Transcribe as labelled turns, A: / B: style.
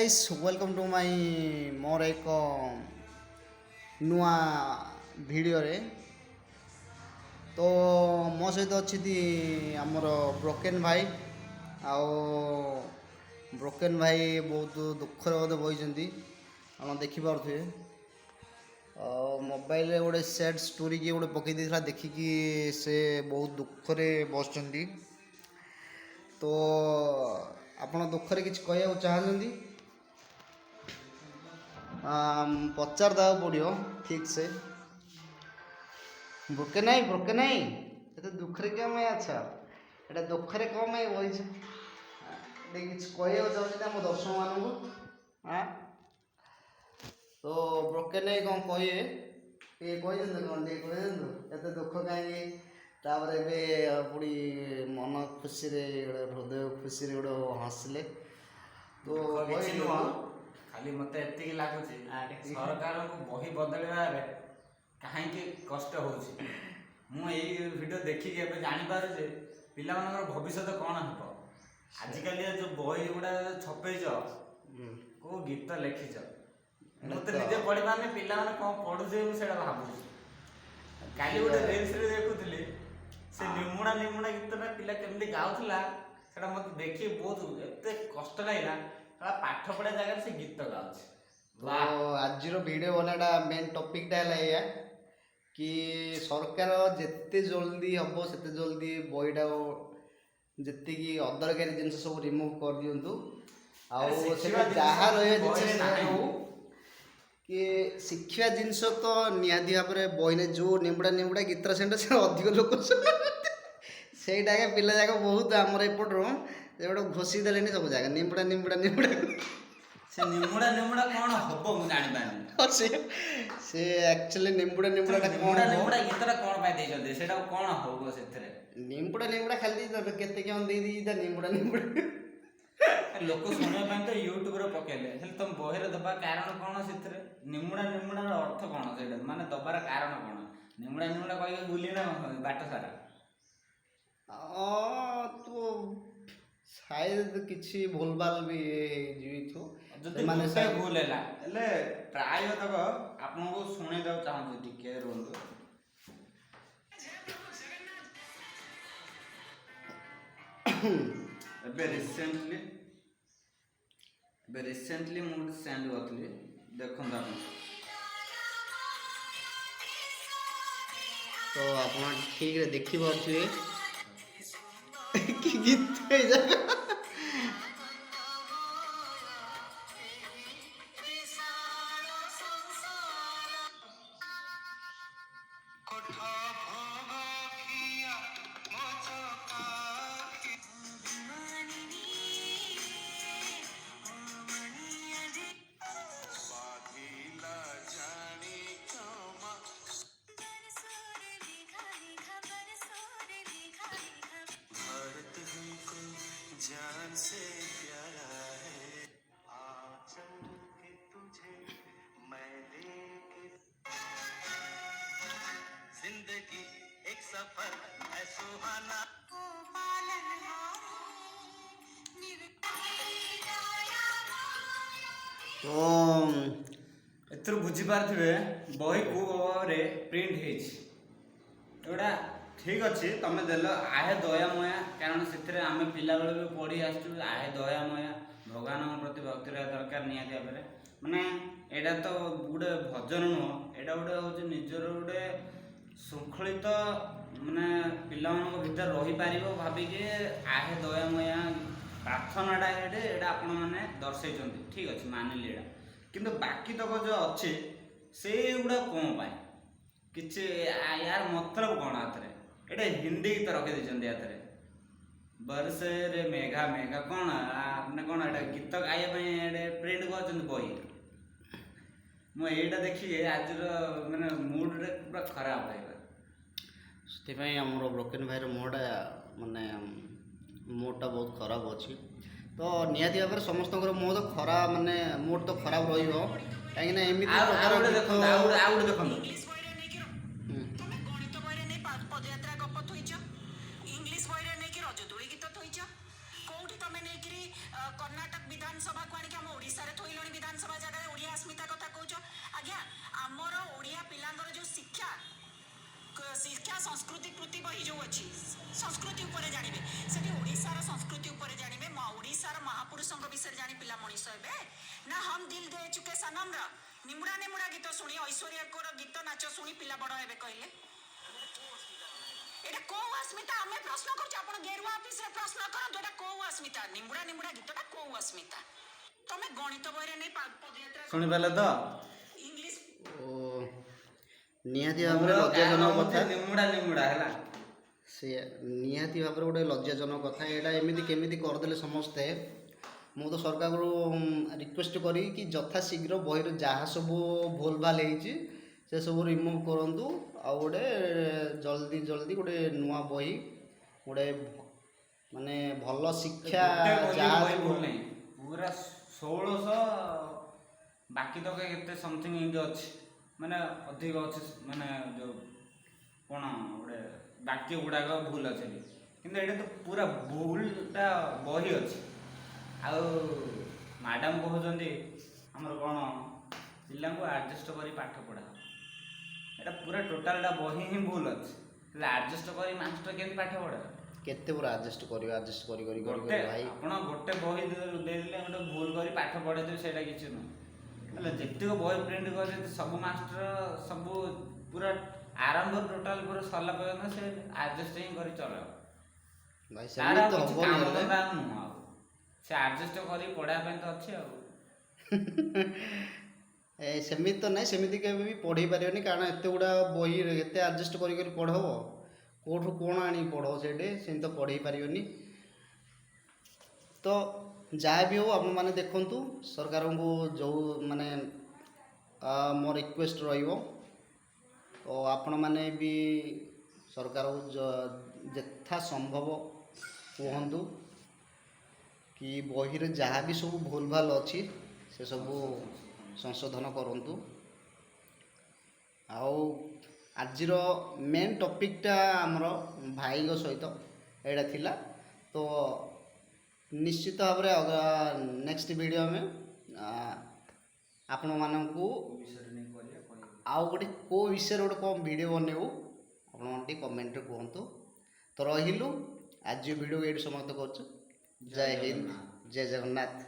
A: Guys welcome to my मोर एक नुआ video रे। तो मो सहित अच्छी आमर ब्रोकेन भाई आओ ब्रोकेन भाई बहुत दुखर बोधे बही आप देखिपे मोबाइल गोटे सैड स्टोरी किए गोटे पकई देता देखिकी से बहुत दुखरे बस। तो आपण दुखरे किसी कह चाहते पचार देवा पड़ो ठीक से ब्रोके नहीं ये दुखरे क्या मैं अच्छा ये दुखरे कम मैं वही किसी कह चाहते आम दर्शक मान हाँ तो ब्रोके नहीं कौन कहे ये कही कौन ये दुख कहीं पुणी मन खुशी हृदय खुशी गोटे हसिले तो
B: खाली मत एति लगुच सरकार को बही बदल कहीं कष्ट हो वीडियो देखिए जापर पिला भविष्य कौन हम आजिकल जो बही गुड़ा छपेच को गीत लिखिच मत निजे पढ़ी पारे पिला कौन पढ़ुचे मुझे भावुँ काली गोटे रिल्स देखुली से निमुड़ा निमुड़ा गीतटा पिला केमती गाउला से मत देखिए बहुत एत कष्ट लगे पाठ पढ़ा जगह से गीत गाँच।
A: तो आज वीडियो बनाटा मेन टॉपिकटा है कि सरकार जिते जल्दी हम से जल्दी बहीटा जी अदरकारी जिन सब रिमूव कर दिंतु जहाँ रही कि शिक्षा जिनस तो निहाती भाव में बही जो निमुड़ा निमुड़ा गीत से अधिक लोक सेटा पिला जाक बहुत आमर एपटर गोटे घोषी देले सब जगह निमुड़ा निमुड़ा निमुड़ा
B: से निमुड़ा निमुड़ा कौन हम मुझे जानी
A: से एक्चुअली निमुड़ा निमुड़ा
B: निमुड़ा निमुड़ा गीतटा कौन पाई देछते सेटा कौन हो से
A: निमुड़ा निमुड़ा खाली केते क्या दे दी निमुड़ा निमुड़ा
B: लोक शुणा तो यूट्यूब रे पकेले तुम बहिरे दबा कारण कौन से निमुड़ा निमुड़ा अर्थ कौन से माने दबार कारण कौन निमुड़ा निमुड़ा कह बुली ना बाट सारा
A: तो शायद किसी भूलभाल भी
B: जदि माने भूल है प्राय तक आपको शुणे देव चाहूँ टिके रुहतु रिसेंटली मुझे सेंड करी देखो आप
A: तो आप ठीक देखिपे कि गीत
C: जान से प्यारा है आंचल के तुझे मैं लेके जिंदगी एक सफर है सुहाना
B: एथर बुझी पारे बही को प्रिंट होड़ा ठीक अच्छे तुम देल आहे दयामया कारण से आम पिला बेले भी पढ़ी आसु आहे दयामया भगवान प्रति भक्ति रहा दरकार निहाती भाव में माने एटा तो गोटे भजन नुह एटा गोटे हूँ निजर गोटे श्रृंखलित माने पिला भीतर रही पार भाविकी आहे दयामया प्रार्थनाटा एटा आपण मैंने दर्शे ठीक अच्छे मानिली एटा किंतु बाकी तक जो अच्छे से गुड़ा कौन पाए किसी यार मतलब कौन हाथ एटा हिंदी गीत रखी देते हाथ बरसे रे मेघा मेघा कौन आपने कौन एटा गीत गाइबा प्रिंट कर बही मुझे देखिए आज मैंने मूड रे पूरा खराब है
A: से आमर ब्रोकेन भाई मुहटा माने मूडटा बहुत खराब अच्छी तो निहाती भाव में समस्त मुह तो खराब माने मूड तो खराब रही कहीं
C: पदयात्रा गप थोच इंग्लीश बही नहीं रजदोली गीत थोच कौटी तुम नहीं कर्नाटक विधानसभा को आम ओडार ना हम दिल दे चुके सनम रा निमुड़ा निमुड़ा गीत शुणी ऐश्वर्या को गीत नाच शुणी पिला बड़ हेबे कहले एटा को अस्मिता हमें प्रश्न करछ आपण गेरुआ ऑफिस रे प्रश्न करन एटा को अस्मिता निमुड़ा निमुड़ा गीतटा को अस्मिता तमे गणित बहिरे नै पदयात्रा
B: ଶୁଣି ପାରିଲେ ତ?
C: इंग्लिश
A: ଓ ନିହାତି ଭାବରେ ଲଜ୍ଜାଜନକ କଥା।
B: ନିମୁଡ଼ା ନିମୁଡ଼ା ହେଲା।
A: ସେ ନିହାତି ଭାବରେ ଗୋଟେ ଲଜ୍ଜାଜନକ କଥା। ଏଇଟା ଏମିତି କେମିତି କରିଦେଲେ ସମସ୍ତେ। ମୁଁ ତ ସରକାରଙ୍କୁ ରିକ୍ୱେଷ୍ଟ କରିବି କି ଯଥାଶୀଘ୍ର ବହିରେ ଯାହା ସବୁ ଭୁଲ ଭାଲ ହେଇଛି ସେ ସବୁ ରିମୁଭ୍ କରନ୍ତୁ, ଆଉ ଗୋଟେ ଜଲ୍ଦି ଜଲ୍ଦି ଗୋଟେ ନୂଆ ବହି ଗୋଟେ ମାନେ ଭଲ ଶିକ୍ଷା ଯାହା
B: ବହି ଭୁଲ ନାହିଁ, ପୁରା 1600 ବାକି ତକ କେତେ ସମଥିଙ୍ଗ ଏମିତି ଅଛି, ମାନେ ଅଧିକ ଅଛି, ମାନେ ଯୋଉ କ'ଣ ଗୋଟେ ବାକ୍ୟ ଗୁଡ଼ାକ ଭୁଲ ଅଛି, କିନ୍ତୁ ଏଇଟା ତ ପୁରା ଭୁଲଟା ବହି ଅଛି। ଆଉ ମ୍ୟାଡ଼ାମ କହୁଛନ୍ତି ଆମର କ'ଣ ପିଲାଙ୍କୁ ଆଡ଼ଜଷ୍ଟ କରି ପାଠ ପଢ଼ା, ଏଇଟା ପୁରା ଟୋଟାଲଟା ବହି ହିଁ ଭୁଲ ଅଛି। ହେଲେ ଆଡ଼ଜଷ୍ଟ କରି ମାଷ୍ଟର କେମିତି ପାଠ ପଢ଼ା?
A: କେତେ ପୁରା ଆଡ଼ଜଷ୍ଟ କରିବେ, ଆଡ଼ଜଷ୍ଟ କରି କରି କରି
B: ଗୋଟେ
A: ଭାଇ
B: ଆପଣ ଗୋଟେ ବହି ଦେଇଦେଲେ ଗୋଟେ ଭୁଲ କରି ପାଠ ପଢ଼େଇଦେବେ, ସେଇଟା କିଛି ନୁହଁ। ହେଲେ ଯେତିକ ବହି ପ୍ରିଣ୍ଟ କରିଛନ୍ତି ସବୁ ମାଷ୍ଟର ସବୁ ପୁରା ଆରମ୍ଭରୁ ଟୋଟାଲ ପୁରା ସରିଲା ପର୍ଯ୍ୟନ୍ତ ସେ ଆଡ଼ଜଷ୍ଟ ହିଁ କରି ଚଳାଅ।
A: ଭାଇ
B: ତାର
A: ସେମିତି
B: ଆଉ
A: ତ
B: କିଛି
A: ହବନି
B: କାମ
A: ହେଲେ।
B: ଧନ୍ଦା ଆଉ ନୁହଁ, ଆଉ ସେ ଆଡ଼ଜଷ୍ଟ କରି ପଢ଼ାଇବା ପାଇଁ ତ ଅଛି ଆଉ।
A: ସେମିତି ତ ନାହିଁ, ସେମିତି କେବେ ବି ପଢ଼େଇ ପାରିବନି, କାରଣ ଏତେ ଗୁଡ଼ା ବହି ଏତେ ଆଡ଼ଜଷ୍ଟ କରି କରି ପଢ଼ାବ, କେଉଁଠୁ କ'ଣ ଆଣିକି ପଢ଼ାବ, ସେଇଠି ସେମିତି ତ ପଢ଼େଇ ପାରିବନି। ତ ଯାହା ବି ହଉ ଆପଣମାନେ ଦେଖନ୍ତୁ, ସରକାରଙ୍କୁ ଯେଉଁ ମାନେ ମୋ ରିକ୍ୱେଷ୍ଟ ରହିବ, ତ ଆପଣମାନେ ବି ସରକାରଙ୍କୁ ଯଥା ସମ୍ଭବ କୁହନ୍ତୁ କି ବହିରେ ଯାହା ବି ସବୁ ଭୁଲ ଭାଲ ଅଛି ସେସବୁ ସଂଶୋଧନ କରନ୍ତୁ। ଆଉ ଆଜିର ମେନ୍ ଟପିକ୍ଟା ଆମର ଭାଇଙ୍କ ସହିତ ଏଇଟା ଥିଲା। ତ ନିଶ୍ଚିତ ଭାବରେ ନେକ୍ସଟ ଭିଡ଼ିଓ ଆମେ ଆପଣମାନଙ୍କୁ ଆଉ ଗୋଟେ କେଉଁ ବିଷୟରେ ଗୋଟେ କ'ଣ ଭିଡ଼ିଓ ବନେଇବୁ ଆପଣମାନେ ଟିକେ କମେଣ୍ଟରେ କୁହନ୍ତୁ। ତ ରହିଲୁ, ଆଜି ଭିଡ଼ିଓ ଏଇଠି ସମାପ୍ତ କରୁଛୁ। ଜୟ ହିନ୍ଦ, ଜୟ ଜଗନ୍ନାଥ।